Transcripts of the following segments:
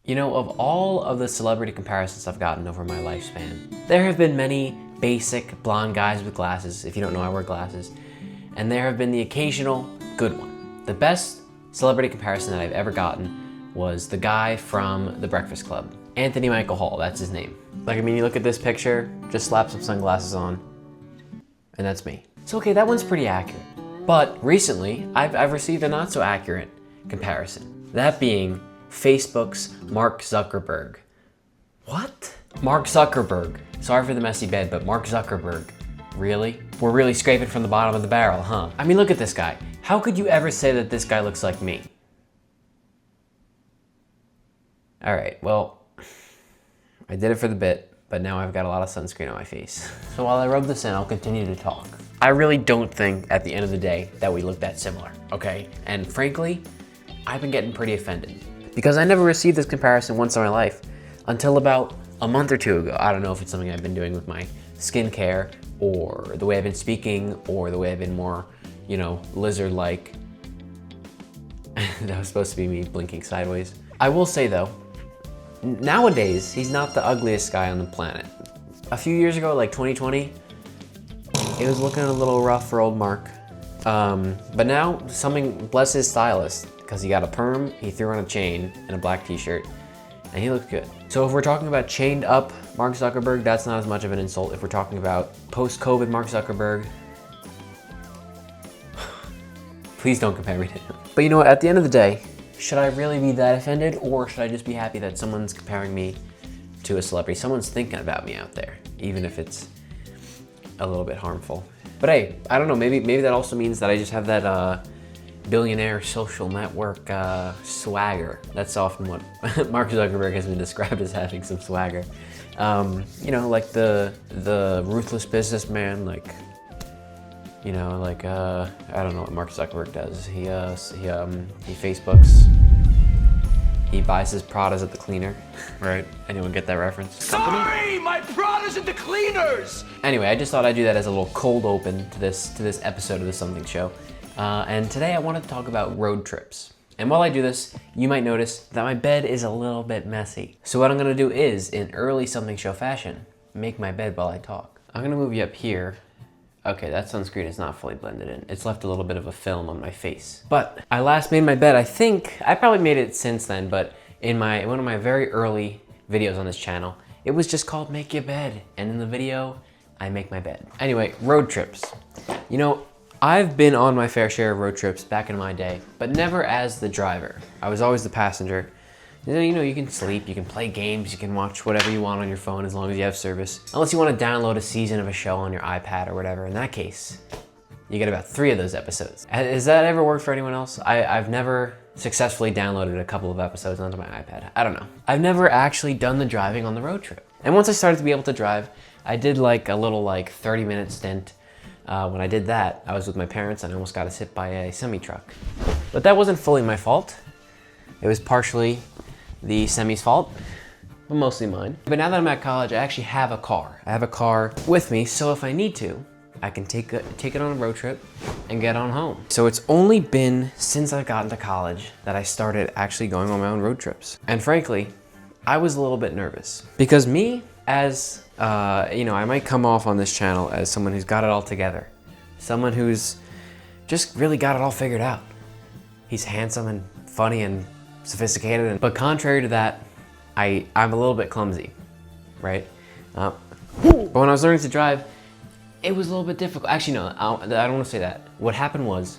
You know, of all of the celebrity comparisons I've gotten over my lifespan, there have been many basic blonde guys with glasses, if you don't know I wear glasses, and there have been the occasional good one. The best celebrity comparison that I've ever gotten was the guy from The Breakfast Club. Anthony Michael Hall, that's his name. Like, I mean, you look at this picture, just slap some sunglasses on, and that's me. So okay, that one's pretty accurate. But recently, I've received a not so accurate comparison. That being Facebook's Mark Zuckerberg. What? Mark Zuckerberg. Sorry for the messy bed, but Mark Zuckerberg. Really? We're really scraping from the bottom of the barrel, huh? I mean, look at this guy. How could you ever say that this guy looks like me? All right, well, I did it for the bit, but now I've got a lot of sunscreen on my face. So while I rub this in, I'll continue to talk. I really don't think at the end of the day that we look that similar, okay? And frankly, I've been getting pretty offended because I never received this comparison once in my life until about a month or two ago. I don't know if it's something I've been doing with my skincare or the way I've been speaking or the way I've been more, you know, lizard-like. That was supposed to be me blinking sideways. I will say though, nowadays, he's not the ugliest guy on the planet. A few years ago, like 2020, it was looking a little rough for old Mark. But now, bless his stylist, because he got a perm, he threw on a chain and a black t-shirt, and he looked good. So if we're talking about chained up Mark Zuckerberg, that's not as much of an insult. If we're talking about post-COVID Mark Zuckerberg, please don't compare me to him. But you know what, at the end of the day, should I really be that offended, or should I just be happy that someone's comparing me to a celebrity? Someone's thinking about me out there, even if it's a little bit harmful. But hey, I don't know, maybe that also means that I just have that billionaire social network swagger. That's often what Mark Zuckerberg has been described as, having some swagger. You know, like the ruthless businessman, like, you know, like, I don't know what Mark Zuckerberg does. He Facebooks. He buys his Pradas at the cleaner, right? Anyone get that reference? Sorry, my Prada's at the cleaners! Anyway, I just thought I'd do that as a little cold open to this episode of The Something Show. And today I wanted to talk about road trips. And while I do this, you might notice that my bed is a little bit messy. So what I'm gonna do is, in early Something Show fashion, make my bed while I talk. I'm gonna move you up here. Okay, that sunscreen is not fully blended in. It's left a little bit of a film on my face. But I last made my bed, I think, I probably made it since then, but in one of my very early videos on this channel, it was just called Make Your Bed. And in the video, I make my bed. Anyway, road trips. You know, I've been on my fair share of road trips back in my day, but never as the driver. I was always the passenger. You know, you can sleep, you can play games, you can watch whatever you want on your phone as long as you have service. Unless you want to download a season of a show on your iPad or whatever. In that case, you get about 3 of those episodes. Has that ever worked for anyone else? I've never successfully downloaded a couple of episodes onto my iPad. I don't know. I've never actually done the driving on the road trip. And once I started to be able to drive, I did like a little 30-minute stint. When I did that, I was with my parents and I almost got hit by a semi-truck. But that wasn't fully my fault. It was partially the semi's fault, but mostly mine. But now that I'm at college, I actually have a car. I have a car with me, so if I need to, I can take it on a road trip and get on home. So it's only been since I got into college that I started actually going on my own road trips. And frankly, I was a little bit nervous because me, as you know, I might come off on this channel as someone who's got it all together. Someone who's just really got it all figured out. He's handsome and funny and sophisticated, but contrary to that, I'm a little bit clumsy, right? But when I was learning to drive, it was a little bit difficult. Actually, no, I don't want to say that. What happened was,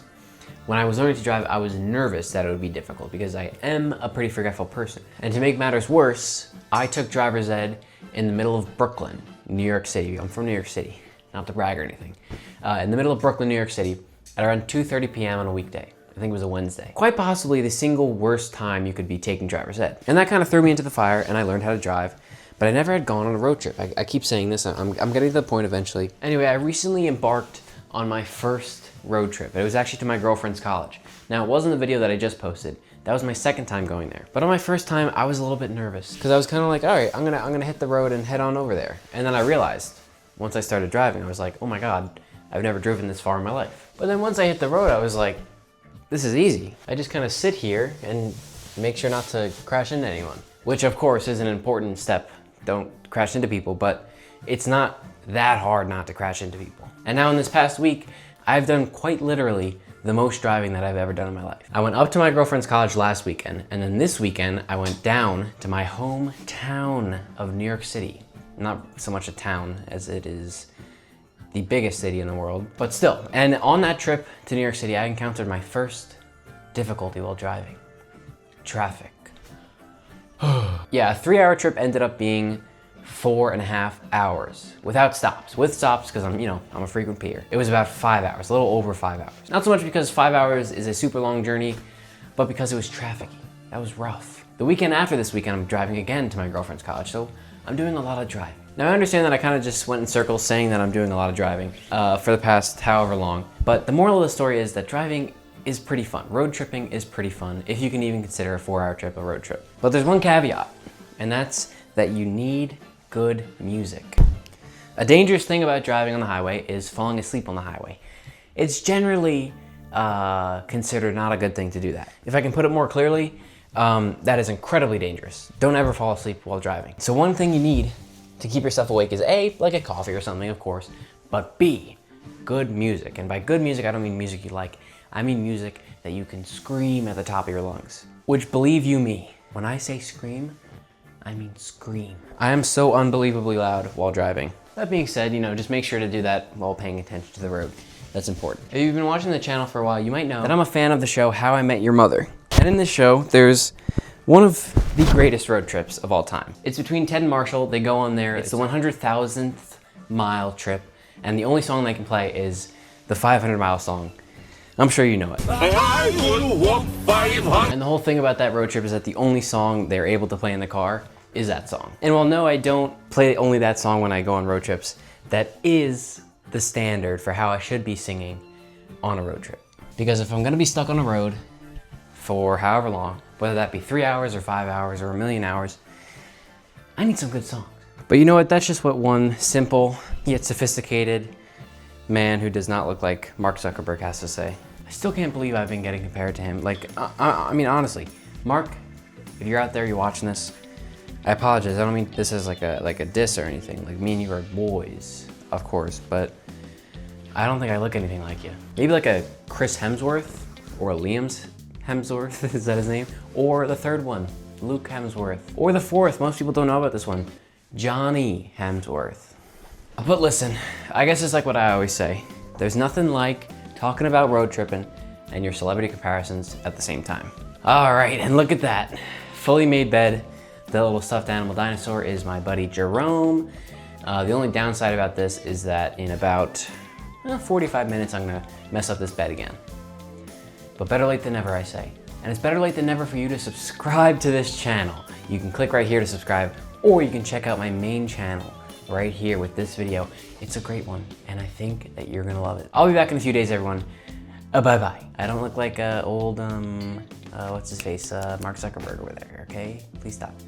when I was learning to drive, I was nervous that it would be difficult because I am a pretty forgetful person. And to make matters worse, I took driver's ed in the middle of Brooklyn, New York City. I'm from New York City, not to brag or anything. In the middle of Brooklyn, New York City, at around 2:30 p.m. on a weekday. I think it was a Wednesday. Quite possibly the single worst time you could be taking driver's ed. And that kind of threw me into the fire and I learned how to drive, but I never had gone on a road trip. I keep saying this, I'm getting to the point eventually. Anyway, I recently embarked on my first road trip. It was actually to my girlfriend's college. Now, it wasn't the video that I just posted. That was my second time going there. But on my first time, I was a little bit nervous because I was kind of like, all right, I'm gonna hit the road and head on over there. And then I realized, once I started driving, I was like, oh my God, I've never driven this far in my life. But then once I hit the road, I was like, this is easy. I just kind of sit here and make sure not to crash into anyone. which of course is an important step. Don't crash into people, but it's not that hard not to crash into people. And now in this past week, I've done quite literally the most driving that I've ever done in my life. I went up to my girlfriend's college last weekend, and then this weekend I went down to my hometown of New York City. Not so much a town as it is the biggest city in the world, but still. And on that trip to New York City, I encountered my first difficulty while driving. Traffic. Yeah, a 3-hour trip ended up being 4.5 hours without stops. With stops, because I'm a frequent peer. It was about 5 hours, a little over 5 hours. Not so much because 5 hours is a super long journey, but because it was trafficy. That was rough. The weekend after this weekend, I'm driving again to my girlfriend's college, so I'm doing a lot of driving. Now I understand that I kind of just went in circles saying that I'm doing a lot of driving for the past however long, but the moral of the story is that driving is pretty fun. Road tripping is pretty fun, if you can even consider a 4-hour trip a road trip. But there's one caveat, and that's that you need good music. A dangerous thing about driving on the highway is falling asleep on the highway. It's generally considered not a good thing to do that. If I can put it more clearly, that is incredibly dangerous. Don't ever fall asleep while driving. So one thing you need to keep yourself awake is A, like a coffee or something, of course, but B, good music. And by good music, I don't mean music you like. I mean music that you can scream at the top of your lungs. Which, believe you me, when I say scream, I mean scream. I am so unbelievably loud while driving. That being said, just make sure to do that while paying attention to the road. That's important. If you've been watching the channel for a while, you might know that I'm a fan of the show How I Met Your Mother. And in this show, there's one of the greatest road trips of all time. It's between Ted and Marshall. They go on there. It's the 100,000th mile trip, and the only song they can play is the 500-mile song. I'm sure you know it. I will walk 500. And the whole thing about that road trip is that the only song they're able to play in the car is that song. And while no, I don't play only that song when I go on road trips, that is the standard for how I should be singing on a road trip. Because if I'm gonna be stuck on a road for however long, whether that be 3 hours or 5 hours or a million hours, I need some good songs. But you know what? That's just what one simple yet sophisticated man who does not look like Mark Zuckerberg has to say. I still can't believe I've been getting compared to him. I mean, honestly, Mark, if you're out there, you're watching this, I apologize. I don't mean this as like a diss or anything. Like, me and you are boys, of course, but I don't think I look anything like you. Maybe like a Chris Hemsworth or a Liam's Hemsworth, is that his name? Or the third one, Luke Hemsworth. Or the fourth, most people don't know about this one, Johnny Hemsworth. But listen, I guess it's like what I always say. There's nothing like talking about road tripping and your celebrity comparisons at the same time. All right, and look at that. Fully made bed. The little stuffed animal dinosaur is my buddy Jerome. The only downside about this is that in about 45 minutes, I'm gonna mess up this bed again. But better late than never, I say. And it's better late than never for you to subscribe to this channel. You can click right here to subscribe, or you can check out my main channel right here with this video. It's a great one, and I think that you're gonna love it. I'll be back in a few days, everyone. Bye-bye. I don't look like old, what's his face, Mark Zuckerberg over there, okay? Please stop.